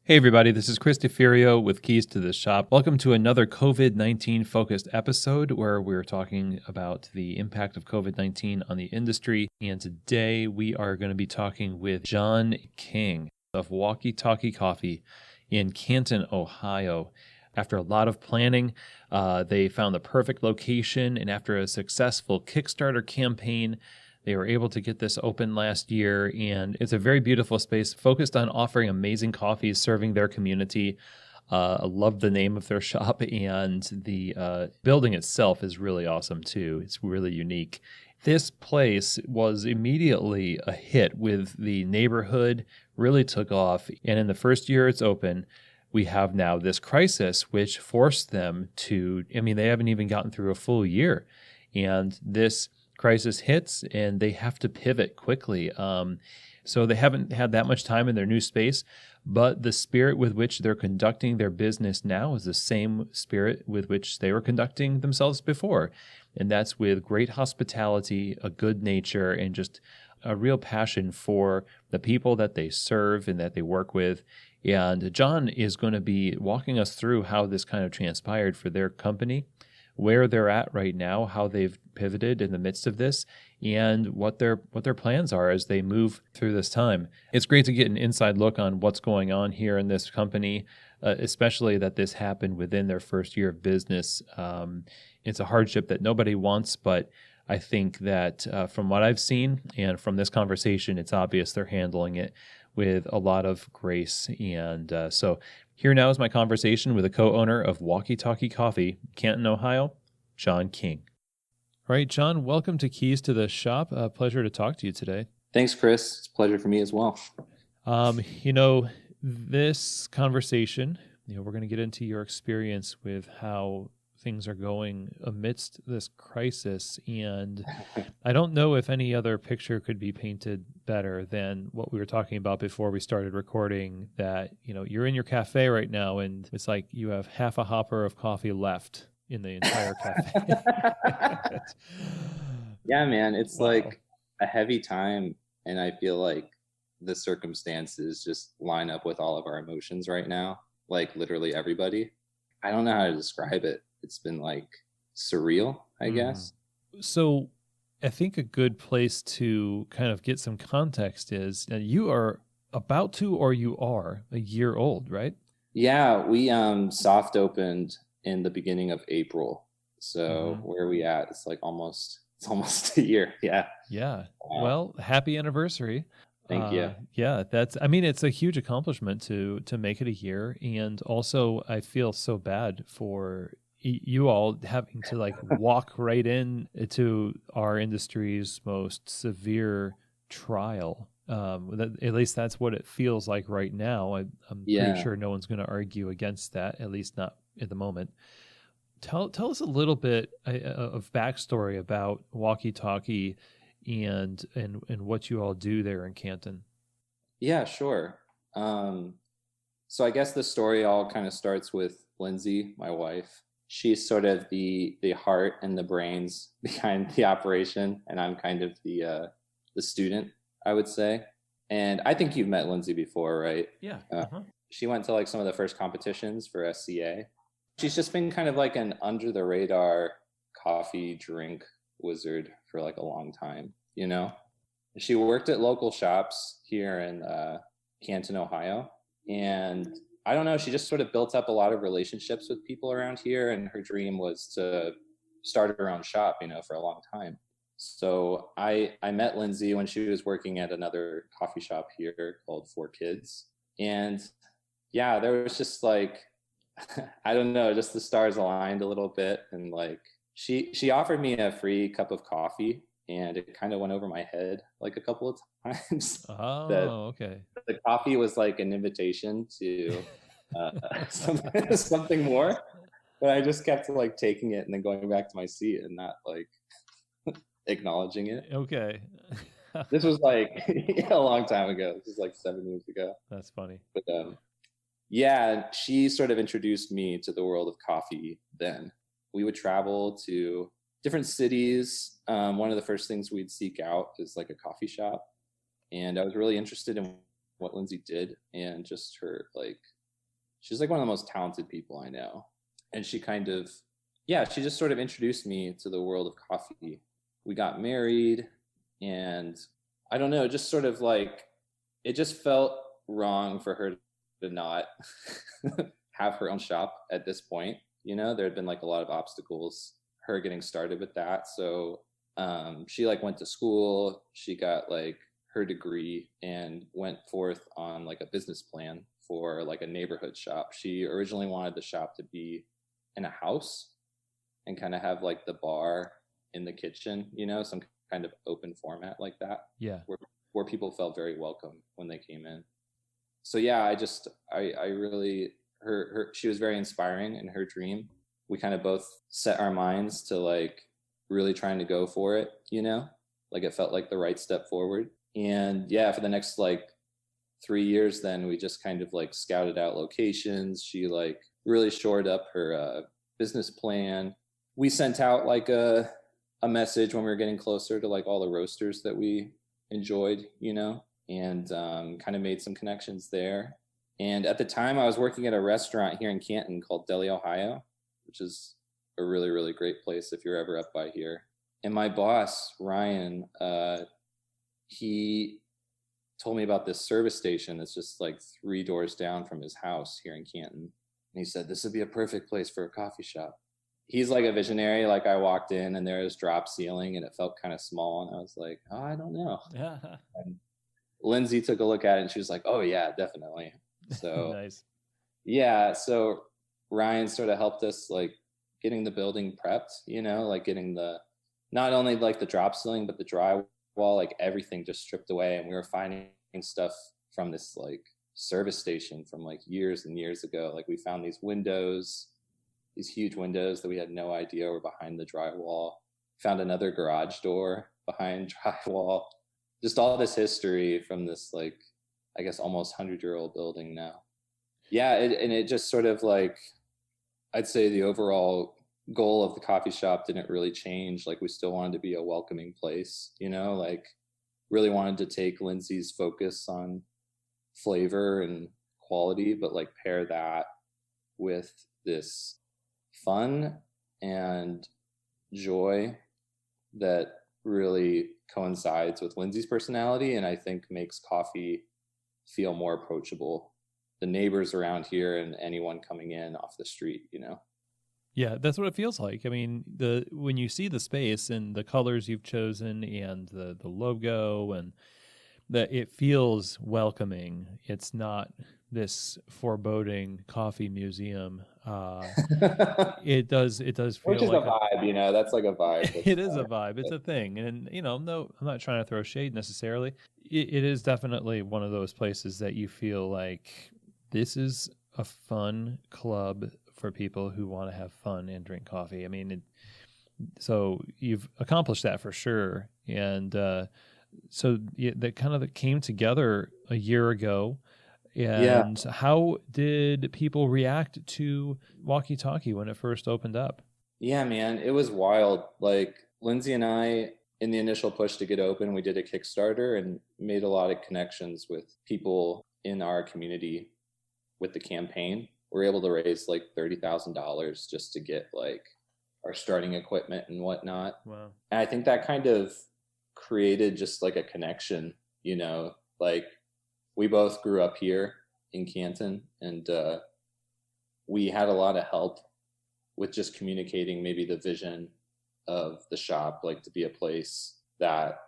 Hey everybody, this is Chris DeFirio with Keys to the Shop. Welcome to another COVID-19 focused episode where we're talking about the impact of COVID-19 on the industry. And today we are going to be talking with John King of Walkie Talkie Coffee in Canton, Ohio. After a lot of planning, they found the perfect location, and after a successful Kickstarter campaign, they were able to get this open last year, and it's a very beautiful space focused on offering amazing coffees, serving their community. I love the name of their shop, and the building itself is really awesome too. It's really unique. This place was immediately a hit with the neighborhood, really took off, and in the first year it's open, we have now this crisis, which forced them to, they haven't even gotten through a full year, and this crisis hits and they have to pivot quickly. So they haven't had that much time in their new space, but the spirit with which they're conducting their business now is the same spirit with which they were conducting themselves before. And that's with great hospitality, a good nature, and just a real passion for the people that they serve and that they work with. And John is going to be walking us through how this kind of transpired for their company, where they're at right now, how they've pivoted in the midst of this, and what their plans are as they move through this time. It's great to get an inside look on what's going on here in this company, especially that this happened within their first year of business. It's a hardship that nobody wants, but I think that from what I've seen and from this conversation, it's obvious they're handling it with a lot of grace. And so here now is my conversation with a co-owner of Walkie Talkie Coffee, Canton, Ohio, John King. All right, John, welcome to Keys to the Shop. Pleasure to talk to you today. Thanks, Chris. It's a pleasure for me as well. This conversation, we're going to get into your experience with how things are going amidst this crisis. And I don't know if any other picture could be painted better than what we were talking about before we started recording, that, you're in your cafe right now and it's like you have half a hopper of coffee left in the entire cafe. Yeah, man, it's Wow. like a heavy time. And I feel like the circumstances just line up with all of our emotions right now. Like literally everybody. I don't know how to describe it. It's been like surreal, I guess. So I think a good place to kind of get some context is you are about to, or you are a year old, right? Yeah, we soft opened in the beginning of April. So where are we at? It's almost a year. Yeah. Yeah. Well, happy anniversary. Thank you. Yeah, it's a huge accomplishment to make it a year. And also I feel so bad for you all having to like walk right in to our industry's most severe trial. At least that's what it feels like right now. I'm pretty sure no one's going to argue against that, at least not at the moment. Tell us a little bit of backstory about Walkie Talkie and what you all do there in Canton. Yeah, sure. So I guess the story all kind of starts with Lindsey, my wife. She's sort of the heart and the brains behind the operation, and I'm kind of the student, I would say. And I think you've met Lindsey before, right? Yeah. She went to like some of the first competitions for SCA. She's just been kind of like an under the radar coffee drink wizard for like a long time, She worked at local shops here in Canton, Ohio, and I don't know, she just sort of built up a lot of relationships with people around here, and her dream was to start her own shop, for a long time. So I met Lindsey when she was working at another coffee shop here called Four Kids. And yeah, there was just like, I don't know, just the stars aligned a little bit. And like, she offered me a free cup of coffee, and it kind of went over my head like a couple of times. Oh, okay. The coffee was like an invitation to something more, but I just kept like taking it and then going back to my seat and not like acknowledging it. Okay. This was like a long time ago. This was like 7 years ago. That's funny. But yeah, she sort of introduced me to the world of coffee then. We would travel to different cities. One of the first things we'd seek out is like a coffee shop. And I was really interested in what Lindsey did and just her like she's like one of the most talented people I know. And she kind of, yeah, she just sort of introduced me to the world of coffee. We got married, and I don't know, just sort of like, it just felt wrong for her to not have her own shop at this point. You know, there had been like a lot of obstacles, her getting started with that. So she like went to school, she got like her degree and went forth on like a business plan for like a neighborhood shop. She originally wanted the shop to be in a house and kind of have like the bar in the kitchen, you know, some kind of open format like that. Yeah. Where people felt very welcome when they came in. So yeah, I really, she was very inspiring in her dream. We kind of both set our minds to like really trying to go for it, you know, like it felt like the right step forward. And yeah, for the next like 3 years, then we just kind of like scouted out locations. She like really shored up her business plan. We sent out like a message when we were getting closer to like all the roasters that we enjoyed, you know, and kind of made some connections there. And at the time I was working at a restaurant here in Canton called Deli, Ohio, which is a really, really great place if you're ever up by here. And my boss, Ryan, he told me about this service station that's just like 3 doors down from his house here in Canton. And he said, this would be a perfect place for a coffee shop. He's like a visionary. Like I walked in and there was drop ceiling and it felt kind of small. And I was like, oh, I don't know. And Lindsey took a look at it and she was like, oh yeah, definitely. So nice. Yeah. So Ryan sort of helped us like getting the building prepped, you know, like getting the, not only like the drop ceiling, but the drywall, like everything just stripped away. And we were finding stuff from this like service station from like years and years ago. Like we found these windows, these huge windows that we had no idea were behind the drywall. Found another garage door behind drywall. Just all this history from this like, I guess almost 100-year-old building now. Yeah, and it just sort of like, I'd say the overall goal of the coffee shop didn't really change. Like we still wanted to be a welcoming place, you know, like really wanted to take Lindsey's focus on flavor and quality, but like pair that with this fun and joy that really coincides with Lindsey's personality, and I think makes coffee feel more approachable. The neighbors around here and anyone coming in off the street, you know. Yeah, that's what it feels like. I mean, when you see the space and the colors you've chosen and the logo, and that it feels welcoming. It's not this foreboding coffee museum. It does feel which is like a vibe, you know. That's like a vibe. It is a vibe. It's a thing, and you know, no, I'm not trying to throw shade necessarily. It is definitely one of those places that you feel like this is a fun club for people who want to have fun and drink coffee. I mean, so you've accomplished that for sure, and so that kind of came together a year ago. And how did people react to Walkie Talkie when it first opened up? Yeah, man, it was wild. Like Lindsey and I, in the initial push to get open, we did a Kickstarter and made a lot of connections with people in our community with the campaign. We were able to raise like $30,000 just to get like our starting equipment and whatnot. Wow. And I think that kind of created just like a connection, you know, like we both grew up here in Canton, and we had a lot of help with just communicating maybe the vision of the shop, like to be a place that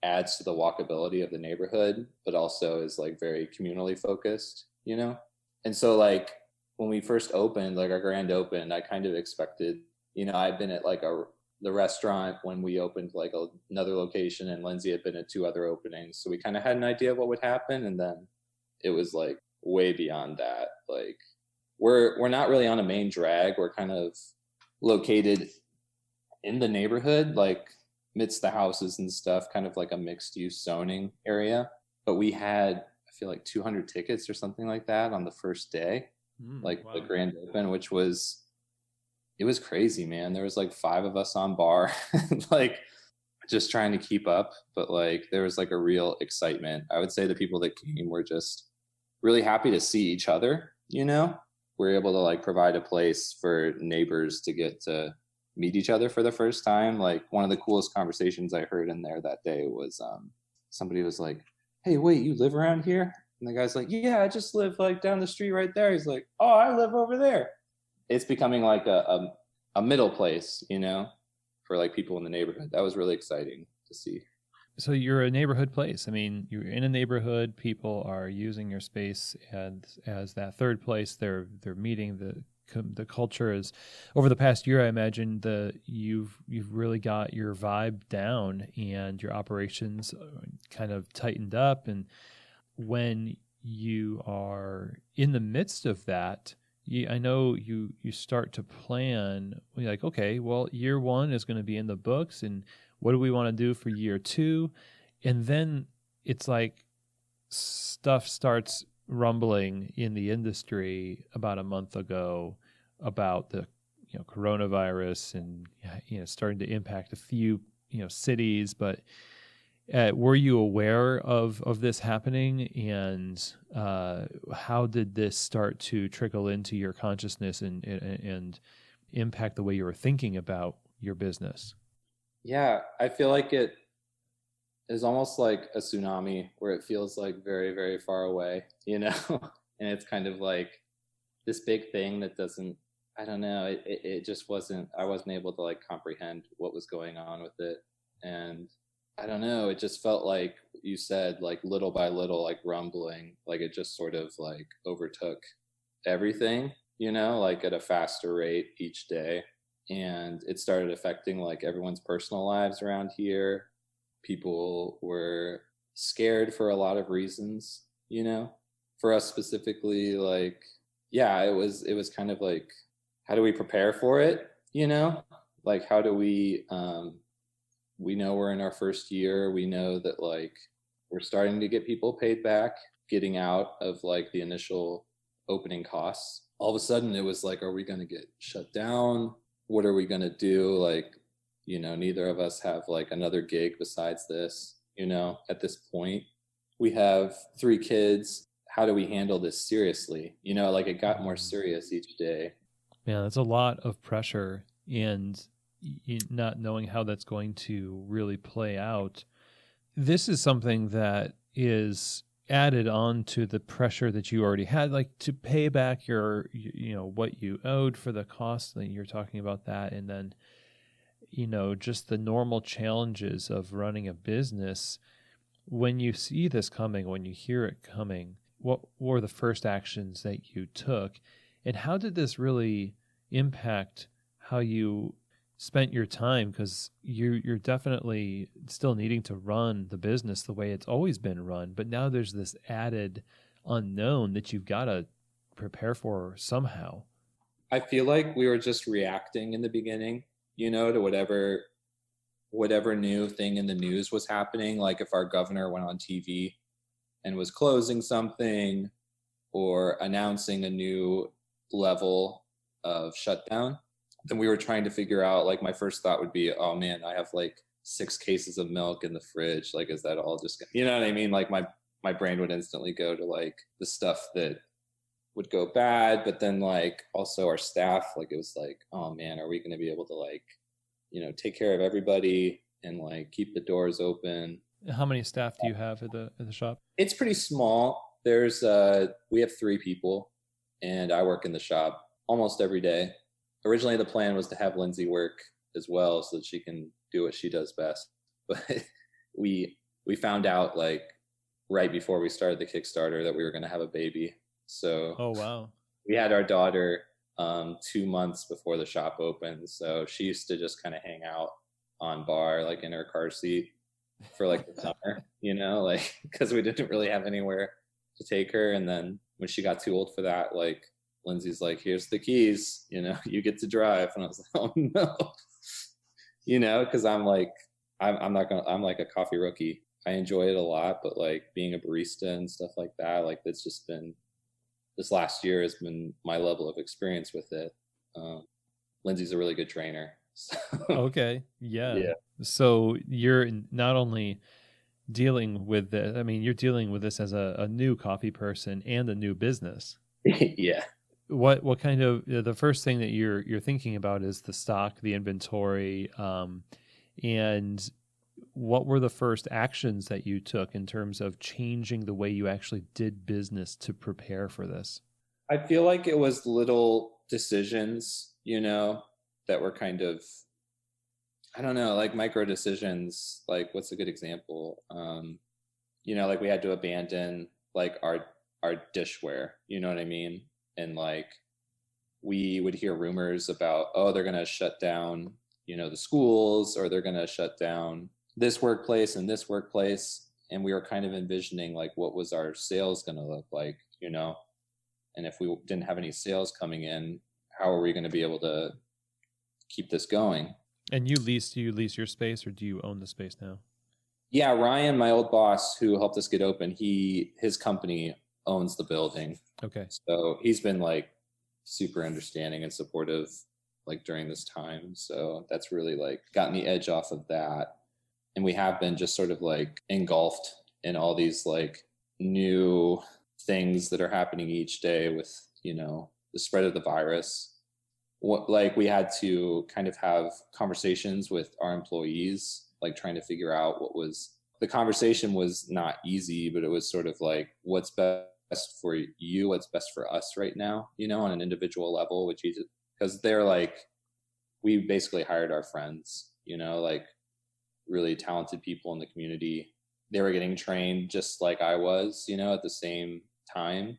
adds to the walkability of the neighborhood, but also is like very communally focused, you know? And so like when we first opened, like our grand open, I kind of expected, you know, I'd been at like the restaurant when we opened like another location, and Lindsey had been at 2 other openings. So we kind of had an idea of what would happen. And then it was like way beyond that. Like we're not really on a main drag. We're kind of located in the neighborhood, like amidst the houses and stuff, kind of like a mixed use zoning area. But we had, I feel like 200 tickets or something like that on the first day, like wow. The grand open, which was, it was crazy, man. There was like 5 of us on bar, like just trying to keep up. But like there was like a real excitement. I would say the people that came were just really happy to see each other, you know, we're able to like provide a place for neighbors to get to meet each other for the first time. Like one of the coolest conversations I heard in there that day was somebody was like, "Hey, wait, you live around here?" And the guy's like, "Yeah, I just live like down the street right there." He's like, "Oh, I live over there." It's becoming like a middle place, you know, for like people in the neighborhood. That was really exciting to see. So you're a neighborhood place. I mean, you're in a neighborhood. People are using your space as that third place. They're meeting. The culture is, over the past year, I imagine you've really got your vibe down and your operations kind of tightened up. And when you are in the midst of that, I know you start to plan. You're like, okay, well, year one is going to be in the books, and what do we want to do for year two? And then it's like stuff starts rumbling in the industry about a month ago about the coronavirus and starting to impact a few cities. But were you aware of this happening, and how did this start to trickle into your consciousness and impact the way you were thinking about your business? Yeah, I feel like it is almost like a tsunami where it feels like very, very far away, you know? And it's kind of like this big thing that doesn't, I don't know, it just wasn't, I wasn't able to like comprehend what was going on with it. And I don't know, it just felt like you said, like little by little, like rumbling, like it just sort of like overtook everything, you know, like at a faster rate each day. And it started affecting like everyone's personal lives around here. People were scared for a lot of reasons, you know. For us specifically, like, yeah, it was kind of like, how do we prepare for it, you know? Like, how do we know we're in our first year. We know that like we're starting to get people paid back, getting out of like the initial opening costs. All of a sudden it was like, are we going to get shut down? What are we going to do? Like, you know, neither of us have like another gig besides this, you know, at this point. We have 3 kids. How do we handle this seriously? You know, like it got more serious each day. Yeah, that's a lot of pressure, and not knowing how that's going to really play out. This is something that is added on to the pressure that you already had, like to pay back your, what you owed for the cost that you're talking about that. And then, just the normal challenges of running a business. When you see this coming, when you hear it coming, what were the first actions that you took, and how did this really impact how you spent your time? Because you're definitely still needing to run the business the way it's always been run, but now there's this added unknown that you've got to prepare for somehow. I feel like we were just reacting in the beginning, to whatever new thing in the news was happening. Like if our governor went on TV and was closing something or announcing a new level of shutdown, then we were trying to figure out, like my first thought would be, oh man, I have like 6 cases of milk in the fridge. Like, is that all just, you know what I mean? Like my brain would instantly go to like the stuff that would go bad, but then like also our staff, like it was like, oh man, are we going to be able to like, take care of everybody and like keep the doors open? How many staff do you have at the shop? It's pretty small. We have 3 people, and I work in the shop almost every day. Originally the plan was to have Lindsey work as well so that she can do what she does best. But we found out like right before we started the Kickstarter that we were going to have a baby. So oh wow, we had our daughter 2 months before the shop opened. So she used to just kind of hang out on bar, like in her car seat for like the summer, like because we didn't really have anywhere to take her. And then when she got too old for that, like Lindsay's like, here's the keys, you get to drive. And I was like, oh no, because I'm like a coffee rookie. I enjoy it a lot, but like being a barista and stuff like that, like that's just been, this last year has been my level of experience with it. Lindsay's a really good trainer. So. Okay. Yeah. So you're not only dealing with this, you're dealing with this as a new coffee person and a new business. Yeah. what kind of the first thing that you're thinking about is the stock, the inventory, and what were the first actions that you took in terms of changing the way you actually did business to prepare for this? I feel like it was little decisions, that were kind of, I don't know, like micro decisions. Like, what's a good example? Like we had to abandon like our dishware, you know what I mean? And like we would hear rumors about, oh, they're gonna shut down, the schools, or they're gonna shut down this workplace and this workplace. And we were kind of envisioning like what was our sales gonna look like, and if we didn't have any sales coming in, how are we going to be able to keep this going? And do you lease your space, or do you own the space now? Yeah, Ryan, my old boss who helped us get open, his company owns the building. Okay. So he's been like super understanding and supportive like during this time. So that's really like gotten the edge off of that. And we have been just sort of like engulfed in all these like new things that are happening each day with, the spread of the virus. Like we had to kind of have conversations with our employees, like trying to figure out the conversation was not easy, but it was sort of like, what's best for you? What's best for us right now, on an individual level, because they're like, we basically hired our friends, like really talented people in the community. They were getting trained just like I was, at the same time.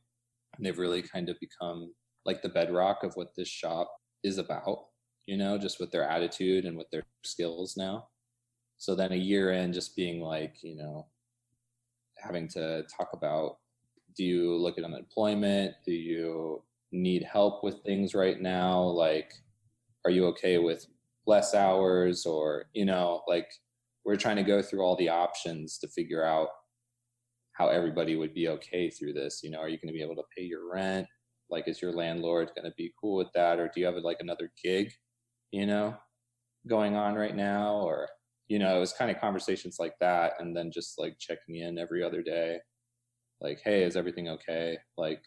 And they've really kind of become like the bedrock of what this shop is about, just with their attitude and with their skills now. So then a year in, just being like, having to talk about, do you look at unemployment? Do you need help with things right now? Like, are you okay with less hours? Or, like we're trying to go through all the options to figure out how everybody would be okay through this. Are you going to be able to pay your rent? Like, is your landlord going to be cool with that? Or do you have like another gig, going on right now? Or, it was kind of conversations like that. And then just like checking in every other day. Like, hey, is everything okay? Like,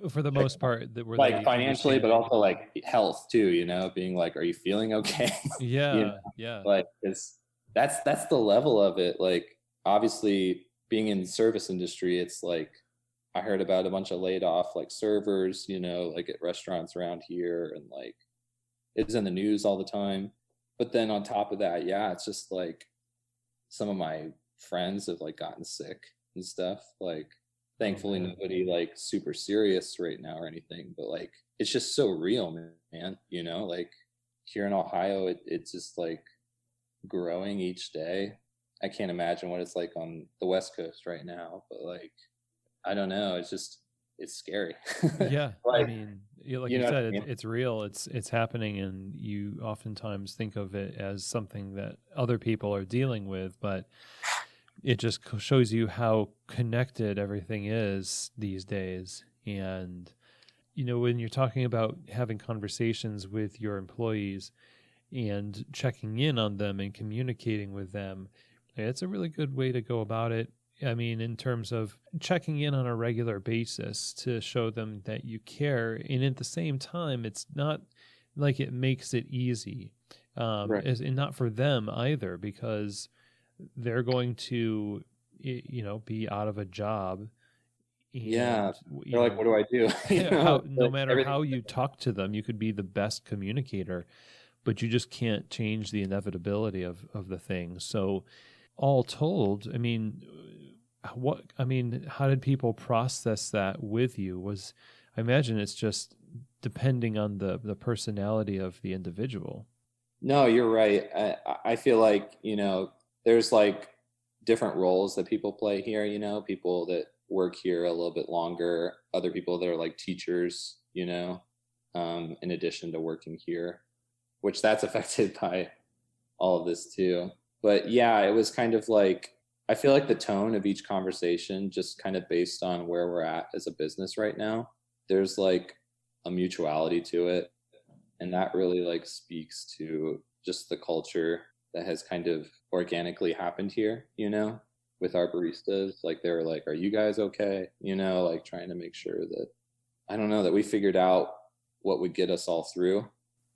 for the most part, that were like financially, but also like health too, being like, are you feeling okay? Yeah. Yeah. Like, that's the level of it. Like, obviously being in the service industry, it's like I heard about a bunch of laid off like servers, like at restaurants around here, and like it's in the news all the time. But then on top of that, yeah, it's just like some of my friends have like gotten sick and stuff. Like, thankfully nobody like super serious right now or anything, but like it's just so real, man. Like here in Ohio, it's just like growing each day. I can't imagine what it's like on the West Coast right now, but like, I don't know. It's scary. Yeah. Like, I mean, like you said, it's real. It's happening, and you oftentimes think of it as something that other people are dealing with, but it just shows you how connected everything is these days. And, when you're talking about having conversations with your employees and checking in on them and communicating with them, it's a really good way to go about it. I mean, in terms of checking in on a regular basis to show them that you care. And at the same time, it's not like it makes it easy. Right. And not for them either, because they're going to, be out of a job. And, yeah. They're like, what do I do? No matter how you talk to them, you could be the best communicator, but you just can't change the inevitability of the thing. So all told, I mean, how did people process that with you? I imagine it's just depending on the personality of the individual. No, you're right. I feel like, there's like different roles that people play here, people that work here a little bit longer, other people that are like teachers, in addition to working here, which that's affected by all of this too. But yeah, it was kind of like, I feel like the tone of each conversation, just kind of based on where we're at as a business right now, there's like a mutuality to it. And that really like speaks to just the culture that has kind of organically happened here, with our baristas. Like, they were like, are you guys okay? Like trying to make sure that, I don't know, that we figured out what would get us all through.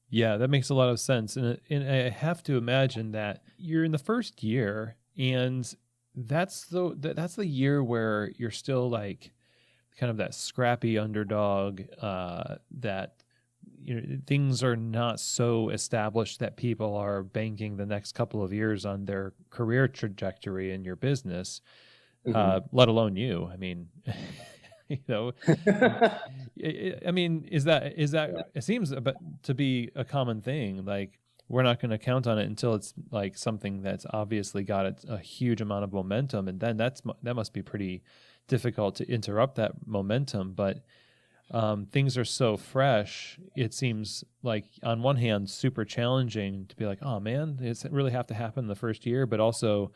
Yeah, that makes a lot of sense. And I have to imagine that you're in the first year, and that's the year where you're still like kind of that scrappy underdog, that things are not so established that people are banking the next couple of years on their career trajectory in your business, let alone you. I mean, I mean, is that Yeah. it seems to be a common thing. Like, we're not going to count on it until it's like something that's obviously got a huge amount of momentum, and then that must be pretty difficult to interrupt that momentum. But things are so fresh, it seems like on one hand super challenging to be like, oh man, does it really have to happen the first year? But also,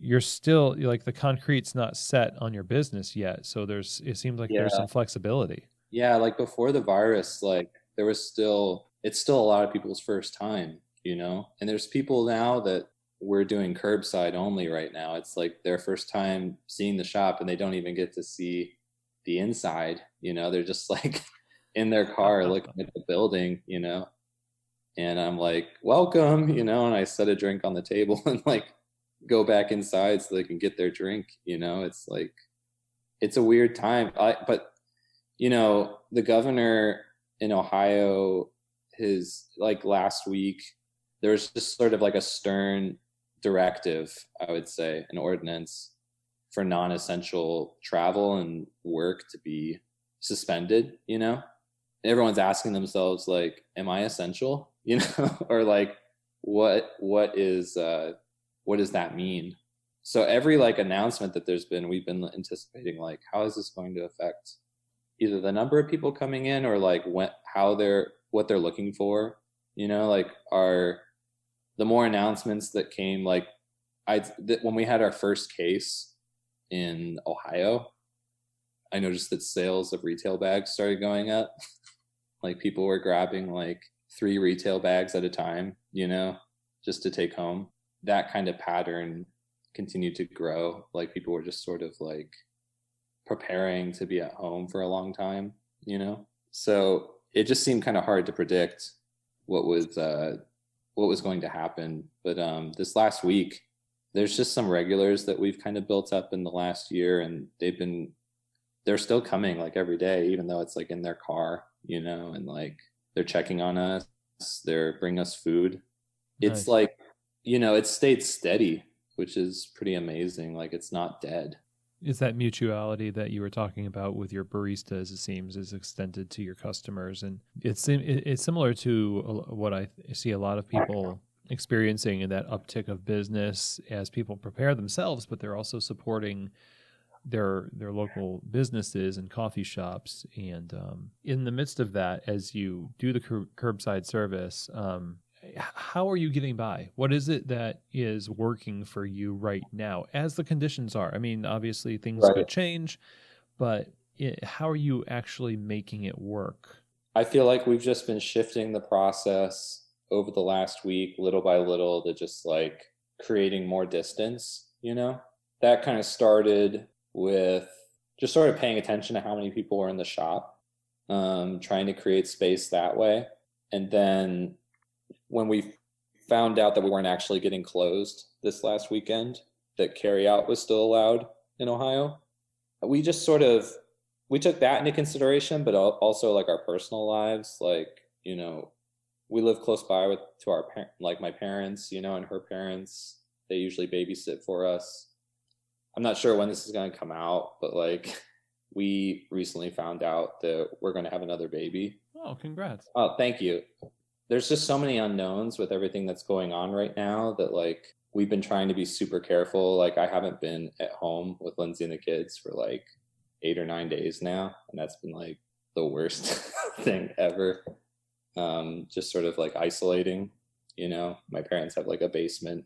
you're still like, the concrete's not set on your business yet, so it seems like there's Yeah. some flexibility. Yeah, like before the virus, like it's still a lot of people's first time, and there's people now that we're doing curbside only right now. It's like their first time seeing the shop, and they don't even get to see the inside. They're just like in their car looking at the building, and I'm like, welcome, and I set a drink on the table and like go back inside so they can get their drink. It's like, it's a weird time. But the governor in Ohio, his like last week, there was just sort of like a stern directive, I would say, an ordinance for non-essential travel and work to be suspended. Everyone's asking themselves like, am I essential? Or like, what does that mean? So every like announcement that there's been, we've been anticipating like, how is this going to affect either the number of people coming in or like what they're looking for, like the more announcements that came, like when we had our first case in Ohio, I noticed that sales of retail bags started going up. Like people were grabbing like 3 retail bags at a time, just to take home. That kind of pattern continued to grow. Like people were just sort of like preparing to be at home for a long time, so it just seemed kind of hard to predict what was going to happen. But this last week, there's just some regulars that we've kind of built up in the last year, and they're still coming like every day, even though it's like in their car, and like they're checking on us, they're bringing us food. It's Nice. like, it's stayed steady, which is pretty amazing. Like it's not dead. Is that mutuality that you were talking about with your baristas, it seems, is extended to your customers. And it's similar to what I see a lot of people experiencing in that uptick of business as people prepare themselves, but they're also supporting their local businesses and coffee shops. And in the midst of that, as you do the curbside service, how are you getting by? What is it that is working for you right now as the conditions are? I mean, obviously things could change, but how are you actually making it work? I feel like we've just been shifting the process over the last week, little by little, to just like creating more distance, That kind of started with just sort of paying attention to how many people were in the shop, trying to create space that way. And then when we found out that we weren't actually getting closed this last weekend, that carry out was still allowed in Ohio, we just we took that into consideration, but also like our personal lives. Like, we live close by to our like my parents, and her parents, they usually babysit for us. I'm not sure when this is going to come out, but like we recently found out that we're going to have another baby. Oh, congrats. Oh, thank you. There's just so many unknowns with everything that's going on right now that like we've been trying to be super careful. Like I haven't been at home with Lindsey and the kids for like 8 or 9 days now, and that's been like the worst thing ever. Just sort of like isolating, my parents have like a basement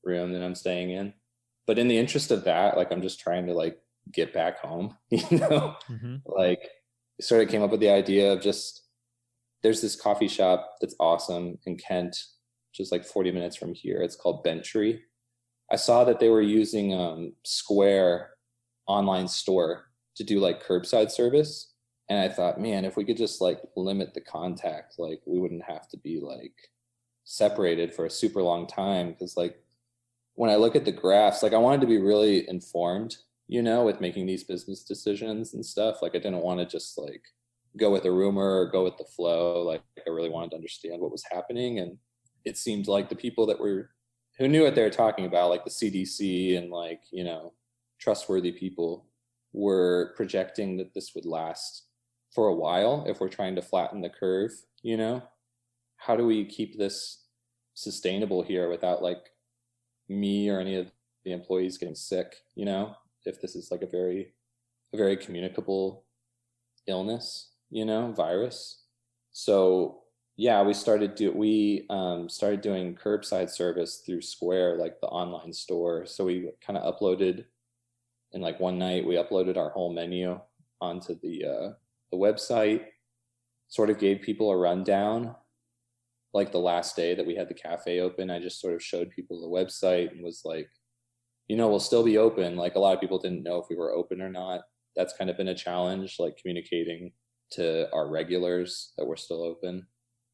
room that I'm staying in, but in the interest of that, like I'm just trying to like get back home, Like sort of came up with the idea of just, there's this coffee shop that's awesome in Kent, just like 40 minutes from here. It's called Bentry. I saw that they were using Square online store to do like curbside service. And I thought, man, if we could just like limit the contact, like we wouldn't have to be like separated for a super long time. Cause like when I look at the graphs, like I wanted to be really informed, with making these business decisions and stuff. Like I didn't want to just like go with a rumor or go with the flow. Like I really wanted to understand what was happening. And it seemed like the people who knew what they were talking about, like the CDC and like, trustworthy people, were projecting that this would last for a while if we're trying to flatten the curve. How do we keep this sustainable here without like me or any of the employees getting sick, if this is like a very communicable illness, virus. So yeah, we started doing curbside service through Square, like the online store. So we kind of uploaded, in like one night, we uploaded our whole menu onto the website, sort of gave people a rundown. Like the last day that we had the cafe open, I just sort of showed people the website and was like, we'll still be open. Like a lot of people didn't know if we were open or not. That's kind of been a challenge, like communicating to our regulars that we're still open.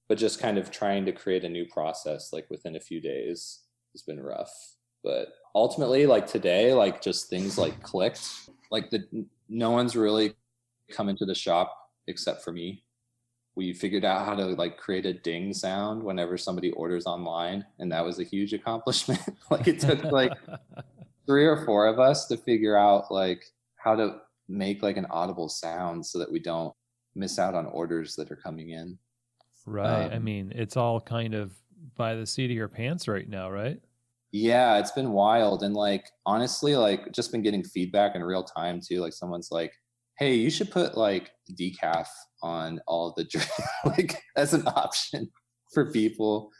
But just kind of trying to create a new process, like within a few days, has been rough. But ultimately, like today, like just things like clicked. Like no one's really come into the shop except for me. We figured out how to like create a ding sound whenever somebody orders online, and that was a huge accomplishment. Like it took like 3 or 4 of us to figure out like how to make like an audible sound so that we don't miss out on orders that are coming in. Right. I mean, it's all kind of by the seat of your pants right now, right? Yeah, it's been wild. And like, honestly, like just been getting feedback in real time too. Like someone's like, hey, you should put like decaf on all of the drink, like as an option for people.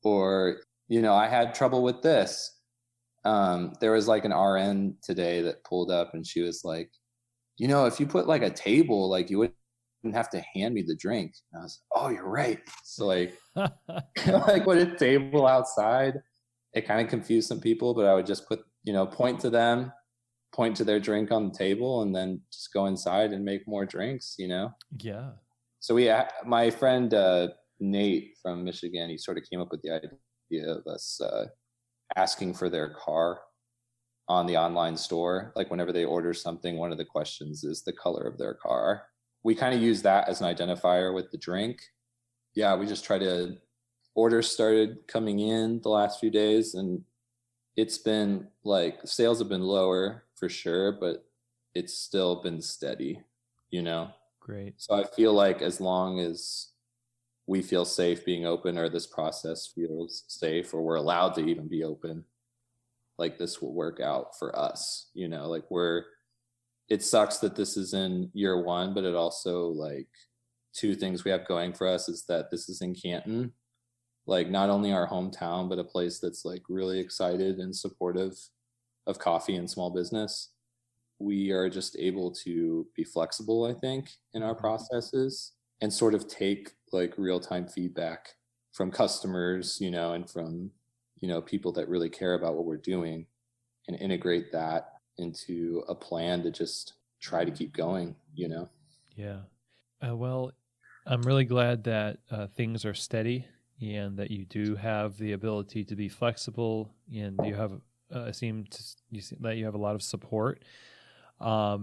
Or, I had trouble with this. There was like an RN today that pulled up and she was like, if you put like a table, like you wouldn't have to hand me the drink. And I was like, oh, you're right. So like, like put a table outside. It kind of confused some people, but I would just put, point to them, point to their drink on the table, and then just go inside and make more drinks, Yeah. So my friend Nate from Michigan, he sort of came up with the idea of us asking for their car on the online store. Like whenever they order something, one of the questions is the color of their car. We kind of use that as an identifier with the drink. Yeah, we just try to, orders started coming in the last few days, and it's been like, sales have been lower for sure, but it's still been steady, Great. So I feel like as long as we feel safe being open, or this process feels safe, or we're allowed to even be open, like this will work out for us, like it sucks that this is in year 1, but it also, like, 2 things we have going for us is that this is in Canton, like not only our hometown, but a place that's like really excited and supportive of coffee and small business. We are just able to be flexible, I think, in our processes, and sort of take like real-time feedback from customers, and from, people that really care about what we're doing, and integrate that into a plan to just try to keep going, Yeah. Well, I'm really glad that things are steady and that you do have the ability to be flexible, and you have seem that you have a lot of support. My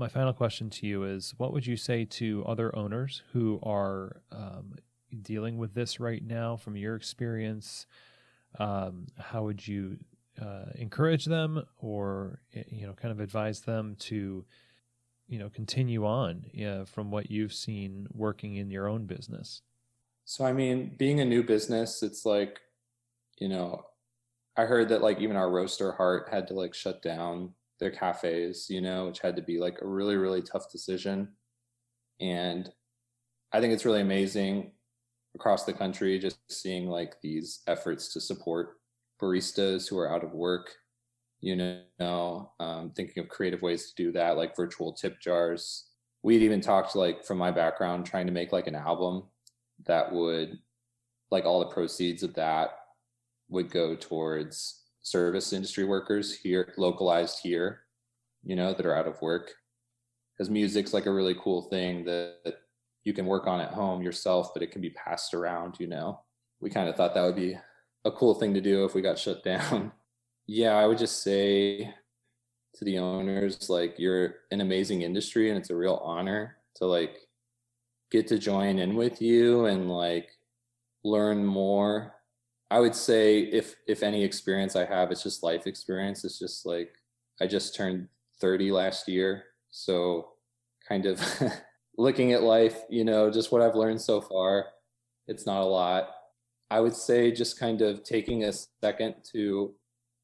final question to you is, what would you say to other owners who are dealing with this right now from your experience? How would you encourage them, or kind of advise them to continue on from what you've seen working in your own business? So I mean, being a new business, it's like, I heard that like even our Roaster Heart had to like shut down their cafes, which had to be like a really, really tough decision. And I think it's really amazing across the country just seeing like these efforts to support baristas who are out of work, thinking of creative ways to do that, like virtual tip jars. We'd even talked, like from my background, trying to make like an album that would, like all the proceeds of that would go towards service industry workers here, localized here, that are out of work. because music's like a really cool thing that you can work on at home yourself, but it can be passed around, We kind of thought that would be a cool thing to do if we got shut down. Yeah, I would just say to the owners, like, you're an amazing industry and it's a real honor to like get to join in with you and like learn more. I would say if any experience I have, it's just life experience. It's just like, I just turned 30 last year. So kind of looking at life, just what I've learned so far, it's not a lot. I would say just kind of taking a second to,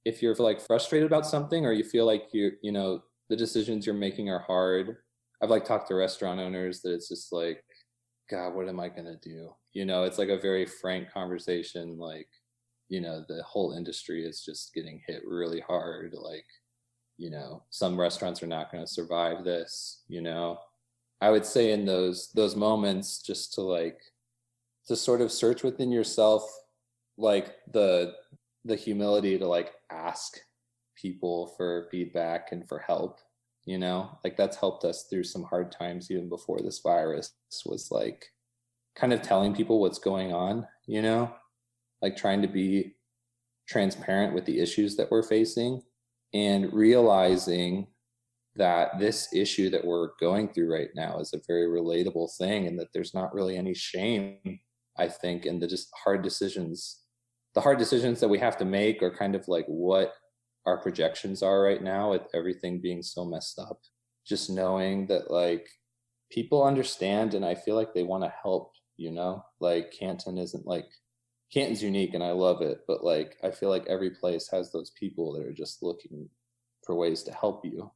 if you're like frustrated about something or you feel like the decisions you're making are hard. I've like talked to restaurant owners that it's just like, God, what am I going to do? It's like a very frank conversation. Like, the whole industry is just getting hit really hard. Like, some restaurants are not going to survive this, I would say in those moments, just to sort of search within yourself, like the humility to like ask people for feedback and for help, like that's helped us through some hard times even before this virus, was like kind of telling people what's going on, like trying to be transparent with the issues that we're facing and realizing that this issue that we're going through right now is a very relatable thing and that there's not really any shame, I think, in the just hard decisions. The hard decisions that we have to make are kind of like what our projections are right now with everything being so messed up. Just knowing that like people understand and I feel like they want to help, like Canton's unique and I love it, but like I feel like every place has those people that are just looking for ways to help you,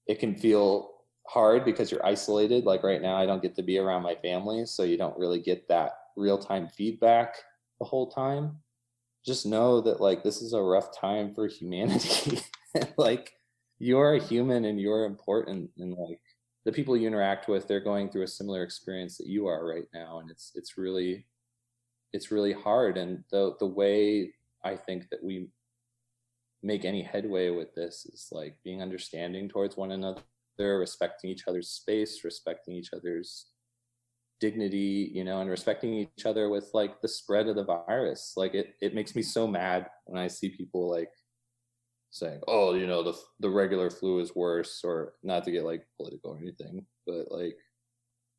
It can feel hard because you're isolated. Like right now I don't get to be around my family, so you don't really get that real-time feedback the whole time. Just know that like this is a rough time for humanity. Like you're a human and you're important, and like the people you interact with, they're going through a similar experience that you are right now, and it's really hard. And the way I think that we make any headway with this is like being understanding towards one another, respecting each other's space, respecting each other's dignity, and respecting each other with like the spread of the virus. Like it makes me so mad when I see people like saying, oh, the regular flu is worse, or not to get like political or anything, but like,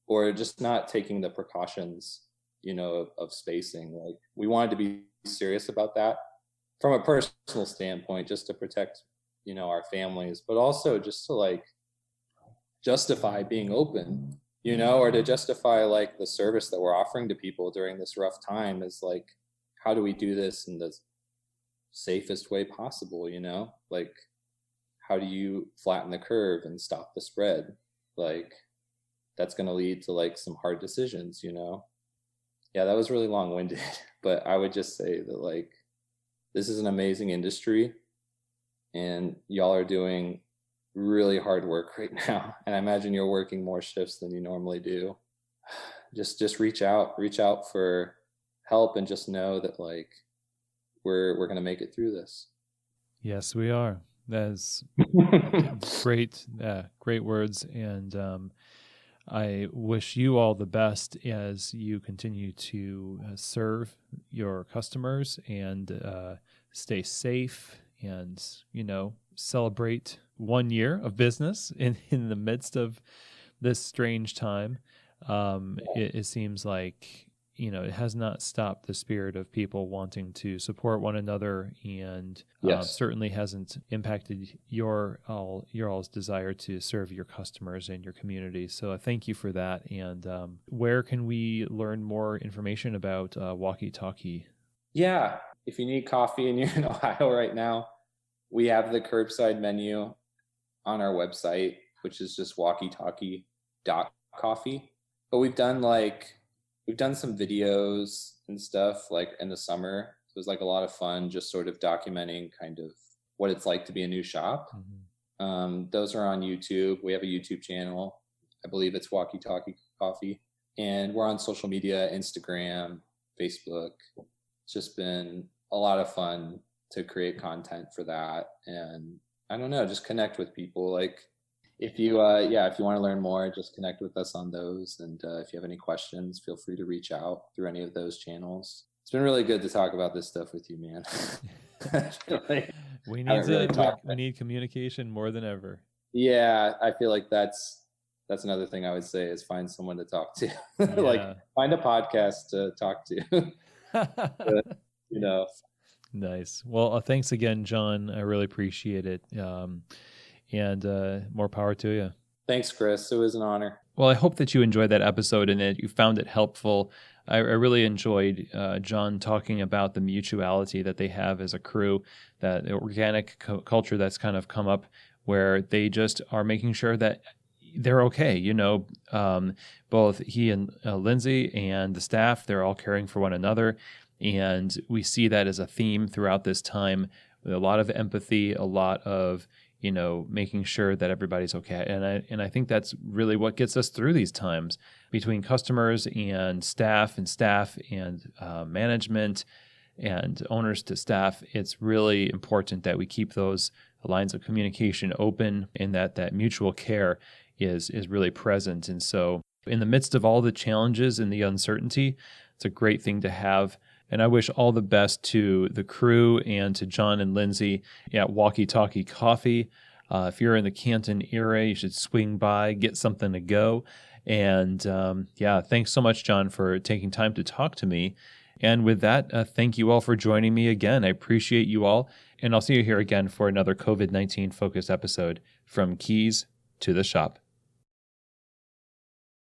or just not taking the precautions, of spacing. Like we wanted to be serious about that from a personal standpoint, just to protect, our families, but also just to like justify being open, or to justify like the service that we're offering to people during this rough time is like, how do we do this in the safest way possible? Like how do you flatten the curve and stop the spread? Like that's going to lead to like some hard decisions, Yeah, that was really long-winded, but I would just say that like this is an amazing industry and y'all are doing really hard work right now, and I imagine you're working more shifts than you normally do. Just reach out for help, and just know that like we're going to make it through this. Yes, we are. That's great words, and I wish you all the best as you continue to serve your customers and stay safe and, celebrate 1 year of business in the midst of this strange time. It seems like, it has not stopped the spirit of people wanting to support one another, and certainly hasn't impacted your all's desire to serve your customers and your community. So I thank you for that. And where can we learn more information about Walkie Talkie? Yeah, if you need coffee and you're in Ohio right now, we have the curbside menu on our website, which is just walkietalkie.coffee. But we've done some videos and stuff like in the summer. It was like a lot of fun, just sort of documenting kind of what it's like to be a new shop. Mm-hmm. Those are on YouTube. We have a YouTube channel. I believe it's Walkie Talkie Coffee. And we're on social media, Instagram, Facebook. It's just been a lot of fun to create content for that. And I don't know, just connect with people. Like if you if you want to learn more, just connect with us on those. And if you have any questions, feel free to reach out through any of those channels. It's been really good to talk about this stuff with you, man. I feel like We I need haven't really talked. we need communication more than ever. Yeah, I feel like that's another thing I would say is find someone to talk to. Like Yeah. find a podcast to talk to. But, you know. Nice. Well, thanks again, John. I really appreciate it. And more power to you. Thanks, Chris. It was an honor. Well, I hope that you enjoyed that episode and that you found it helpful. I really enjoyed John talking about the mutuality that they have as a crew, that organic culture that's kind of come up where they just are making sure that they're okay. Both he and Lindsey and the staff, they're all caring for one another. And we see that as a theme throughout this time, with a lot of empathy, a lot of making sure that everybody's okay. And I think that's really what gets us through these times between customers and staff and management and owners to staff. It's really important that we keep those lines of communication open and that mutual care is really present. And so in the midst of all the challenges and the uncertainty, it's a great thing to have. And I wish all the best to the crew and to John and Lindsey at Walkie Talkie Coffee. If you're in the Canton area, you should swing by, get something to go. And thanks so much, John, for taking time to talk to me. And with that, thank you all for joining me again. I appreciate you all. And I'll see you here again for another COVID-19 focused episode from Keys to the Shop.